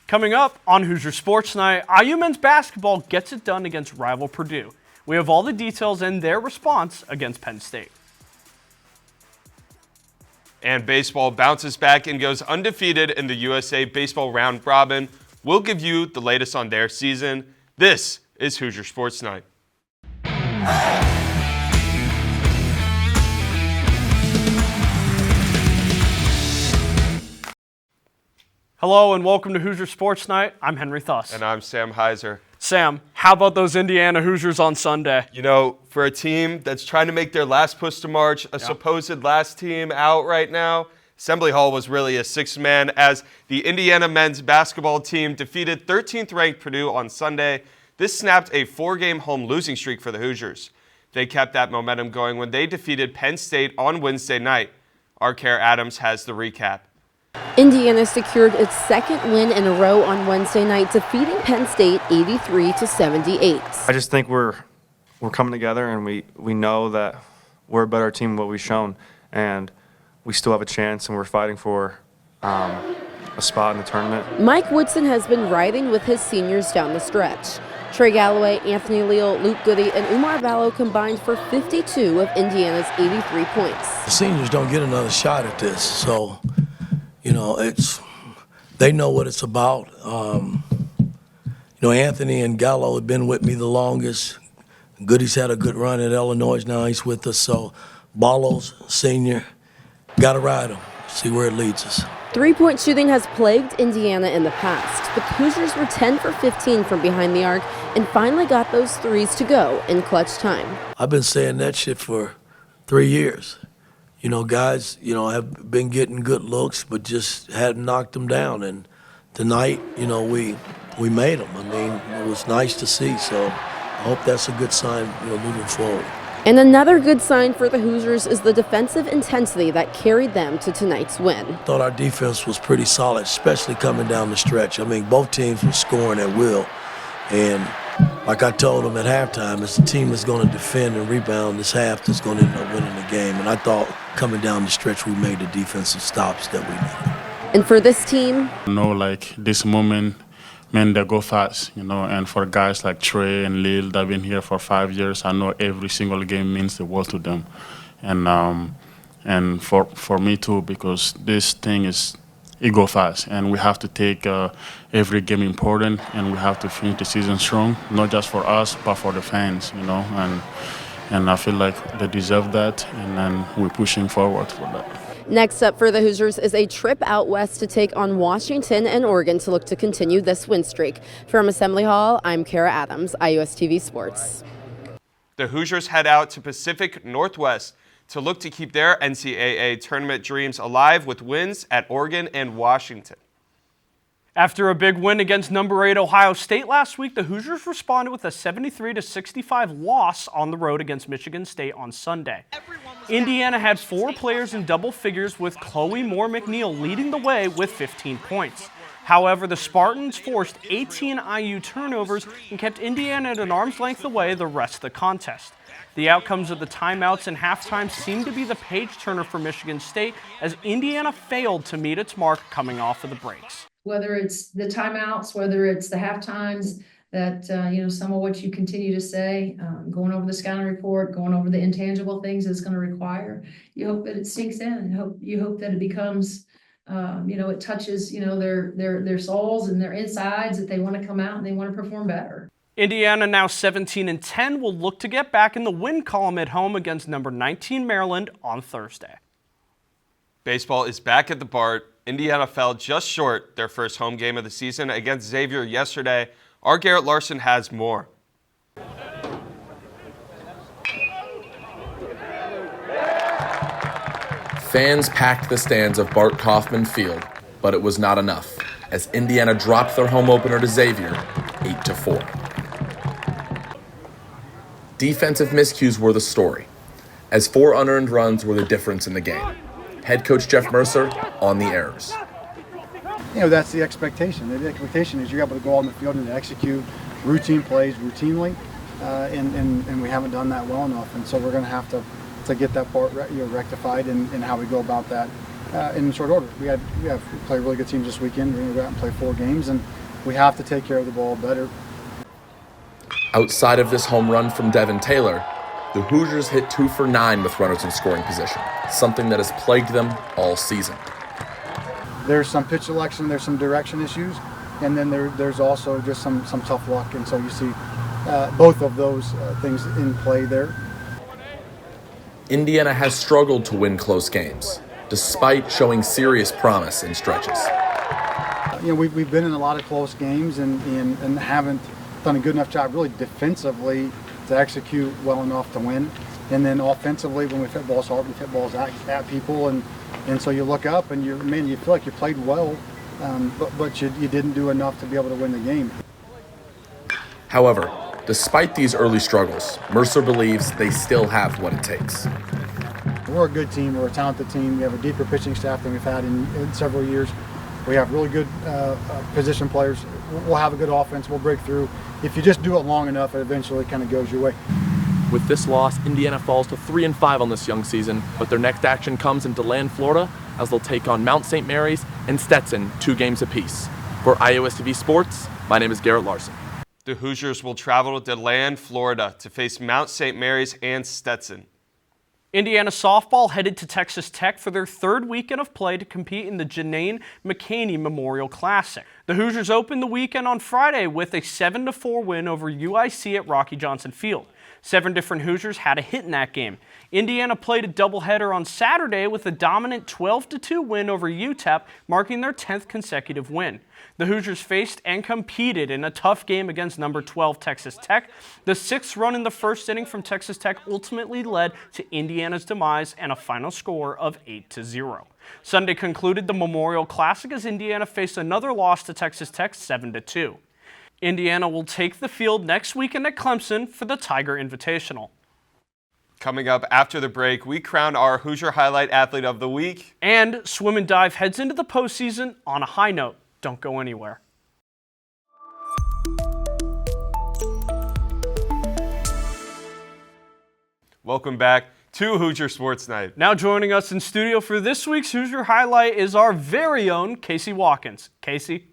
Coming up on Hoosier Sports Night, IU men's basketball gets it done against rival Purdue. We have all the details and their response against Penn State. And baseball bounces back and goes undefeated in the USA Baseball Round Robin. We'll give you the latest on their season. This is Hoosier Sports Night. Hello and welcome to Hoosier Sports Night. I'm Henry Thuss. And I'm Sam Heuser. Sam, how about those Indiana Hoosiers on Sunday? You know, for a team that's trying to make their last push to March, a supposed last team out right now, Assembly Hall was really a six-man as the Indiana men's basketball team defeated 13th-ranked Purdue on Sunday. This snapped a four-game home losing streak for the Hoosiers. They kept that momentum going when they defeated Penn State on Wednesday night. Our Care Adams has the recap. Indiana secured its second win in a row on Wednesday night, defeating Penn State 83-78. I just think we're coming together, and we know that we're a better team than what we've shown, and we still have a chance, and we're fighting for a spot in the tournament. Mike Woodson has been riding with his seniors down the stretch. Trey Galloway, Anthony Leal, Luke Goody, and Umar Ballo combined for 52 of Indiana's 83 points. The seniors don't get another shot at this, so you know, they know what it's about. Anthony and Gallo have been with me the longest. Goody's had a good run at Illinois. Now he's with us. So Ballo's senior. Got to ride him, see where it leads us. Three-point shooting has plagued Indiana in the past, but the Hoosiers were 10 for 15 from behind the arc and finally got those threes to go in clutch time. I've been saying that shit for 3 years. You know, guys, have been getting good looks, but just hadn't knocked them down. And tonight, we made them. I mean, it was nice to see. So I hope that's a good sign, moving forward. And another good sign for the Hoosiers is the defensive intensity that carried them to tonight's win. I thought our defense was pretty solid, especially coming down the stretch. I mean, both teams were scoring at will. And like I told them at halftime, it's the team that's going to defend and rebound this half that's going to end up winning the game. And I thought coming down the stretch, we made the defensive stops that we needed. And for this team, this moment, man, they go fast, and for guys like Trey and Lil that have been here for 5 years, I know every single game means the world to them. And for me too, because this thing it go fast, and we have to take every game important, and we have to finish the season strong, not just for us, but for the fans, and I feel like they deserve that, and then we're pushing forward for that. Next up for the Hoosiers is a trip out west to take on Washington and Oregon to look to continue this win streak. From Assembly Hall, I'm Kara Adams, IUSTV Sports. The Hoosiers head out to Pacific Northwest to look to keep their NCAA tournament dreams alive with wins at Oregon and Washington. After a big win against number 8 Ohio State last week, the Hoosiers responded with a 73-65 loss on the road against Michigan State on Sunday. Indiana had 4 players in double figures, with Chloe Moore McNeil leading the way with 15 points. However, the Spartans forced 18 IU turnovers and kept Indiana at an arm's length away the rest of the contest. The outcomes of the timeouts and halftime seemed to be the page-turner for Michigan State, as Indiana failed to meet its mark coming off of the breaks. Whether it's the timeouts, whether it's the half times, that, some of what you continue to say, going over the scouting report, going over the intangible things it's going to require, you hope that it sinks in. You hope that it becomes, it touches, their souls and their insides, that they want to come out and they want to perform better. Indiana, now 17-10, will look to get back in the win column at home against number 19 Maryland on Thursday. Baseball is back at the BART. Indiana fell just short their first home game of the season against Xavier yesterday. Our Garrett Larson has more. Fans packed the stands of Bart Kaufman Field, but it was not enough, as Indiana dropped their home opener to Xavier 8-4. Defensive miscues were the story, as 4 unearned runs were the difference in the game. Head coach Jeff Mercer on the errors. That's the expectation. The expectation is you're able to go on the field and execute routine plays routinely, and we haven't done that well enough. And so we're going to have to get that part rectified in how we go about that in short order. We play really good teams this weekend. We're going to go out and play 4 games, and we have to take care of the ball better. Outside of this home run from Devin Taylor, the Hoosiers hit 2 for 9 with runners in scoring position, something that has plagued them all season. There's some pitch selection, there's some direction issues, and then there's also just some tough luck, and so you see both of those things in play there. Indiana has struggled to win close games, despite showing serious promise in stretches. We've been in a lot of close games and haven't done a good enough job really defensively to execute well enough to win. And then offensively, when we hit balls hard, we hit balls at people, and so you look up and you feel like you played well, but you didn't do enough to be able to win the game. However, despite these early struggles, Mercer believes they still have what it takes. We're a good team. We're a talented team. We have a deeper pitching staff than we've had in several years. We have really good position players. We'll have a good offense. We'll break through. If you just do it long enough, it eventually kind of goes your way. With this loss, Indiana falls to 3-5 on this young season, but their next action comes in DeLand, Florida, as they'll take on Mount St. Mary's and Stetson 2 games apiece. For IUSTV Sports, my name is Garrett Larson. The Hoosiers will travel to DeLand, Florida to face Mount St. Mary's and Stetson. Indiana softball headed to Texas Tech for their 3rd weekend of play to compete in the Janane McCaney Memorial Classic. The Hoosiers opened the weekend on Friday with a 7-4 win over UIC at Rocky Johnson Field. 7 different Hoosiers had a hit in that game. Indiana played a doubleheader on Saturday with a dominant 12-2 win over UTEP, marking their 10th consecutive win. The Hoosiers faced and competed in a tough game against number 12 Texas Tech. The 6th run in the first inning from Texas Tech ultimately led to Indiana's demise and a final score of 8-0. Sunday concluded the Memorial Classic as Indiana faced another loss to Texas Tech 7-2. Indiana will take the field next weekend at Clemson for the Tiger Invitational. Coming up after the break, we crown our Hoosier Highlight Athlete of the Week. And Swim and Dive heads into the postseason on a high note. Don't go anywhere. Welcome back to Hoosier Sports Night. Now joining us in studio for this week's Hoosier Highlight is our very own Casey Watkins. Casey?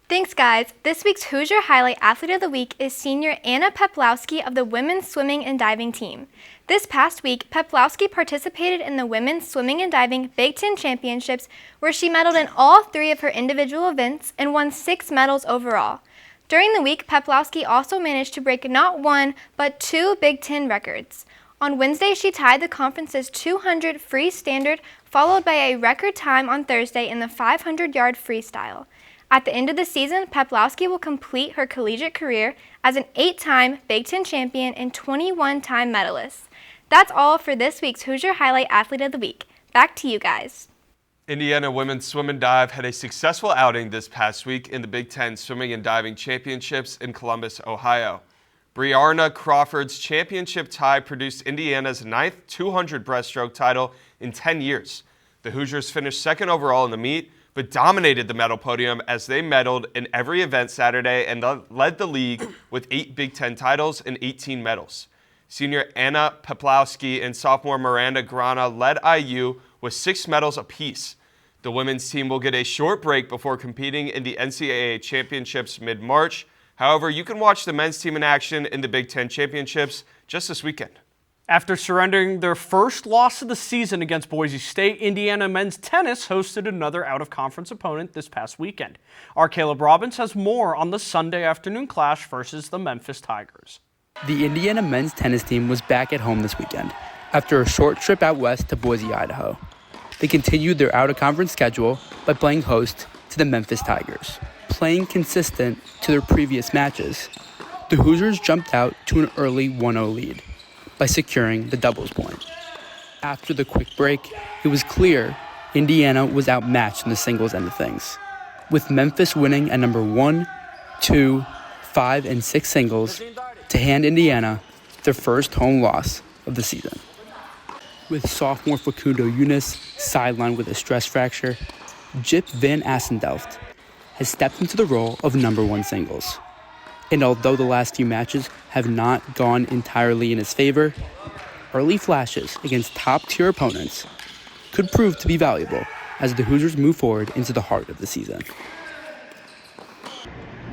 Thanks, guys. This week's Hoosier Highlight Athlete of the Week is senior Anna Peplowski of the women's swimming and diving team. This past week, Peplowski participated in the women's swimming and diving Big Ten Championships, where she medaled in all 3 of her individual events and won 6 medals overall. During the week, Peplowski also managed to break not 1, but 2 Big Ten records. On Wednesday, she tied the conference's 200 free standard, followed by a record time on Thursday in the 500-yard freestyle. At the end of the season, Peplowski will complete her collegiate career as an 8-time Big Ten champion and 21-time medalist. That's all for this week's Hoosier Highlight Athlete of the Week. Back to you guys. Indiana women's swim and dive had a successful outing this past week in the Big Ten Swimming and Diving Championships in Columbus, Ohio. Briarna Crawford's championship tie produced Indiana's 9th 200 breaststroke title in 10 years. The Hoosiers finished 2nd overall in the meet, but dominated the medal podium as they medaled in every event Saturday and led the league with 8 Big Ten titles and 18 medals. Senior Anna Peplowski and sophomore Miranda Grana led IU with 6 medals apiece. The women's team will get a short break before competing in the NCAA Championships mid-March. However, you can watch the men's team in action in the Big Ten Championships just this weekend. After surrendering their first loss of the season against Boise State, Indiana men's tennis hosted another out-of-conference opponent this past weekend. Our Caleb Robbins has more on the Sunday afternoon clash versus the Memphis Tigers. The Indiana men's tennis team was back at home this weekend after a short trip out west to Boise, Idaho. They continued their out-of-conference schedule by playing host to the Memphis Tigers. Playing consistent to their previous matches, the Hoosiers jumped out to an early 1-0 lead by securing the doubles point. After the quick break, it was clear Indiana was outmatched in the singles end of things, with Memphis winning at number 1, 2, 5, and 6 singles to hand Indiana their first home loss of the season. With sophomore Facundo Yunus sidelined with a stress fracture, Jip Van Assendelft has stepped into the role of number 1 singles. And although the last few matches have not gone entirely in his favor, early flashes against top-tier opponents could prove to be valuable as the Hoosiers move forward into the heart of the season.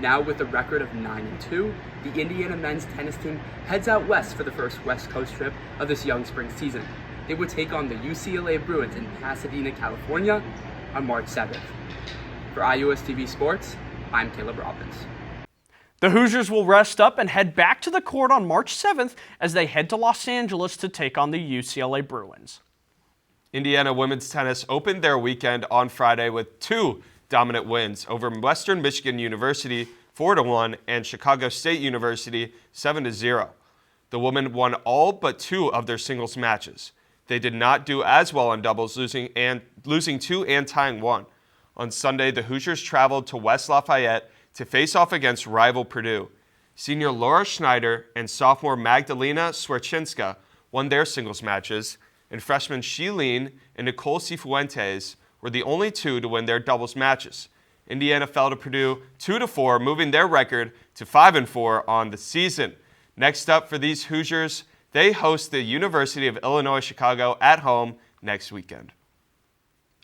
Now with a record of 9-2, the Indiana men's tennis team heads out west for the first West Coast trip of this young spring season. They would take on the UCLA Bruins in Pasadena, California on March 7th. For IUSTV Sports, I'm Caleb Robbins. The Hoosiers will rest up and head back to the court on March 7th as they head to Los Angeles to take on the UCLA Bruins. Indiana women's tennis opened their weekend on Friday with 2 dominant wins over Western Michigan University 4-1 and Chicago State University 7-0. The women won all but 2 of their singles matches. They did not do as well on doubles, losing 2 and tying 1. On Sunday, the Hoosiers traveled to West Lafayette to face off against rival Purdue. Senior Laura Schneider and sophomore Magdalena Swerchinska won their singles matches, and freshmen Shilene and Nicole Cifuentes were the only 2 to win their doubles matches. Indiana fell to Purdue 2-4, moving their record to 5-4 on the season. Next up for these Hoosiers, they host the University of Illinois Chicago at home next weekend.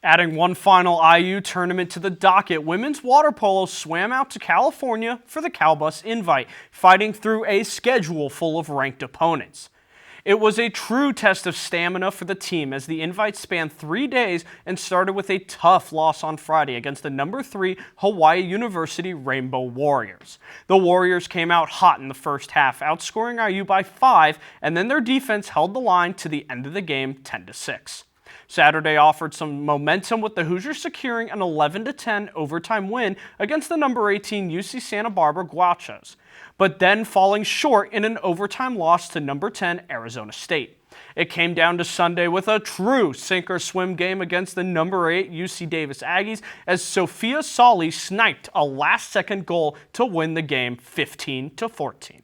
Adding one final IU tournament to the docket, women's water polo swam out to California for the Calbus Invite, fighting through a schedule full of ranked opponents. It was a true test of stamina for the team as the invite spanned 3 days and started with a tough loss on Friday against the number 3 Hawaii University Rainbow Warriors. The Warriors came out hot in the first half, outscoring IU by 5, and then their defense held the line to the end of the game 10-6. Saturday offered some momentum with the Hoosiers securing an 11-10 overtime win against the number 18 UC Santa Barbara Gauchos, but then falling short in an overtime loss to number 10 Arizona State. It came down to Sunday with a true sink-or-swim game against the number 8 UC Davis Aggies as Sophia Solly sniped a last-second goal to win the game 15-14.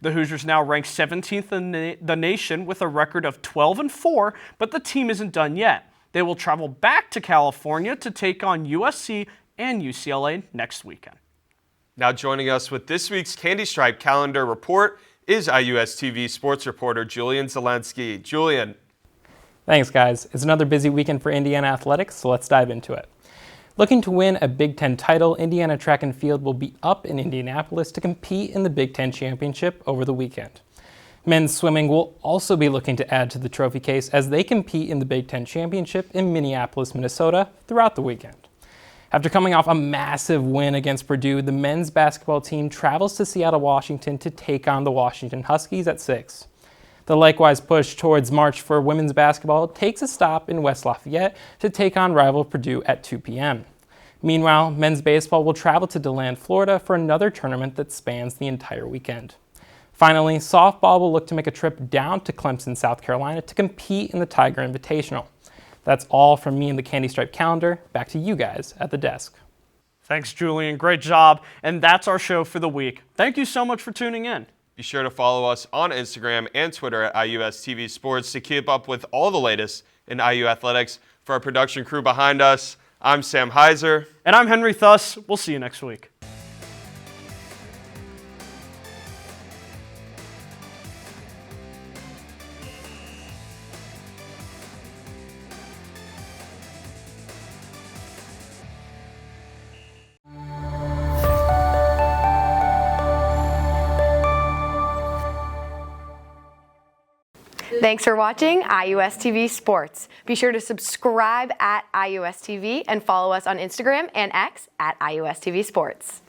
The Hoosiers now rank 17th in the nation with a record of 12-4, but the team isn't done yet. They will travel back to California to take on USC and UCLA next weekend. Now joining us with this week's Candy Stripe calendar report is IUSTV sports reporter Julian Zelensky. Julian. Thanks, guys. It's another busy weekend for Indiana athletics, so let's dive into it. Looking to win a Big Ten title, Indiana track and field will be up in Indianapolis to compete in the Big Ten championship over the weekend. Men's swimming will also be looking to add to the trophy case as they compete in the Big Ten championship in Minneapolis, Minnesota throughout the weekend. After coming off a massive win against Purdue, the men's basketball team travels to Seattle, Washington to take on the Washington Huskies at 6. The likewise push towards March for women's basketball takes a stop in West Lafayette to take on rival Purdue at 2 p.m. Meanwhile, men's baseball will travel to DeLand, Florida for another tournament that spans the entire weekend. Finally, softball will look to make a trip down to Clemson, South Carolina to compete in the Tiger Invitational. That's all from me in the Candy Stripe calendar. Back to you guys at the desk. Thanks, Julian. Great job. And that's our show for the week. Thank you so much for tuning in. Be sure to follow us on Instagram and Twitter at IUSTV Sports to keep up with all the latest in IU athletics. For our production crew behind us, I'm Sam Heuser. And I'm Henry Thuss. We'll see you next week. Thanks for watching IUSTV Sports. Be sure to subscribe at IUSTV and follow us on Instagram and X at IUSTV Sports.